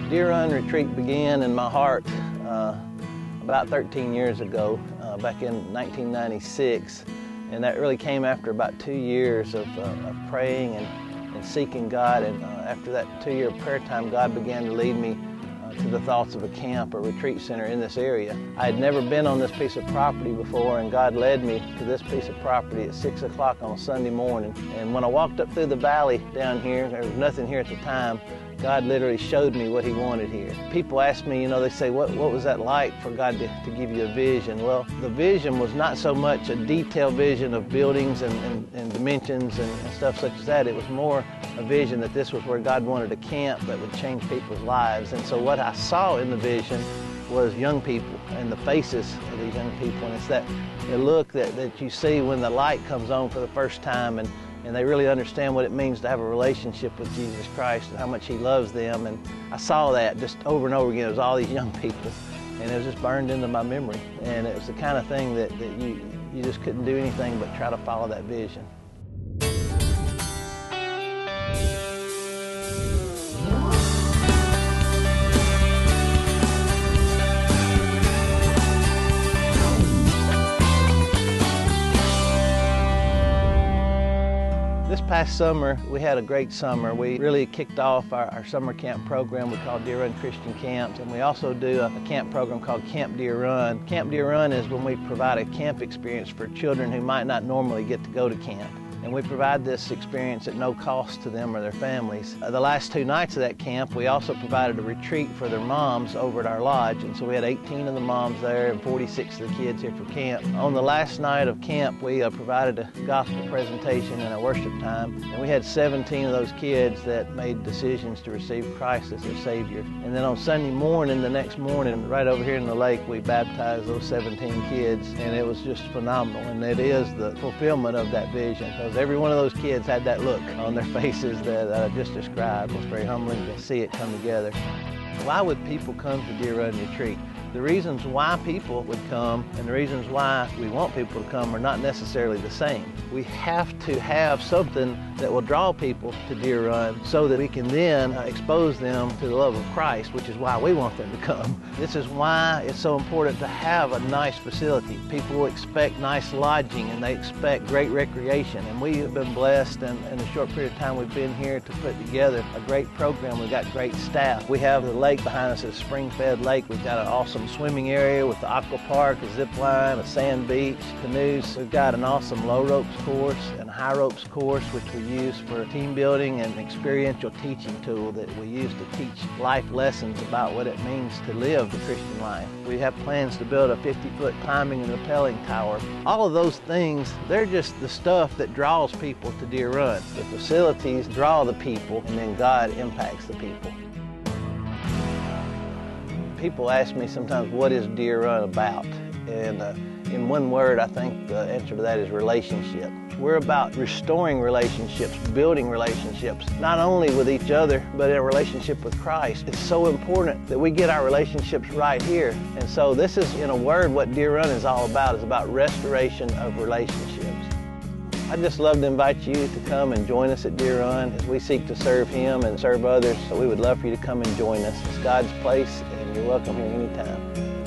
Deer Run Retreat began in my heart about 13 years ago, back in 1996, and that really came after about 2 years of praying and seeking God. And after that 2-year prayer time, God began to lead me to the thoughts of a camp or retreat center in this area. I had never been on this piece of property before, and God led me to this piece of property at 6 o'clock on a Sunday morning. And when I walked up through the valley down here, there was nothing here at the time, God literally showed me what He wanted here. People ask me, they say, what was that like for God to give you a vision? Well, the vision was not so much a detailed vision of buildings and dimensions and stuff such as that. It was more a vision that this was where God wanted a camp that would change people's lives. And so what I saw in the vision was young people and the faces of these young people. And it's that look that you see when the light comes on for the first time, and they really understand what it means to have a relationship with Jesus Christ and how much He loves them. And I saw that just over and over again. It was all these young people, and it was just burned into my memory. And it was the kind of thing that you just couldn't do anything but try to follow that vision. This past summer, we had a great summer. We really kicked off our summer camp program we call Deer Run Christian Camps, and we also do a camp program called Camp Deer Run. Camp Deer Run is when we provide a camp experience for children who might not normally get to go to camp. And we provide this experience at no cost to them or their families. The last 2 nights of that camp, we also provided a retreat for their moms over at our lodge. And so we had 18 of the moms there and 46 of the kids here for camp. On the last night of camp, we provided a gospel presentation and a worship time. And we had 17 of those kids that made decisions to receive Christ as their Savior. And then on Sunday morning, the next morning, right over here in the lake, we baptized those 17 kids. And it was just phenomenal. And it is the fulfillment of that vision. Every one of those kids had that look on their faces that I just described. It was very humbling to see it come together. Why would people come to Deer Run Retreat? The reasons why people would come and the reasons why we want people to come are not necessarily the same. We have to have something that will draw people to Deer Run so that we can then expose them to the love of Christ, which is why we want them to come. This is why it's so important to have a nice facility. People will expect nice lodging and they expect great recreation, and we have been blessed in the short period of time we've been here to put together a great program. We've got great staff. We have the lake behind us, a spring-fed lake. We've got an awesome swimming area with the aqua park, a zip line, a sand beach, canoes. We've got an awesome low ropes course and high ropes course, which we use for team building and experiential teaching tool that we use to teach life lessons about what it means to live the Christian life. We have plans to build a 50-foot climbing and rappelling tower. All of those things, they're just the stuff that draws people to Deer Run. The facilities draw the people, and then God impacts the people. People ask me sometimes, what is Deer Run about? And in one word, I think the answer to that is relationship. We're about restoring relationships, building relationships, not only with each other, but in a relationship with Christ. It's so important that we get our relationships right here. And so this is, in a word, what Deer Run is all about. It's about restoration of relationships. I'd just love to invite you to come and join us at Deer Run as we seek to serve Him and serve others. So we would love for you to come and join us. It's God's place, and you're welcome here anytime.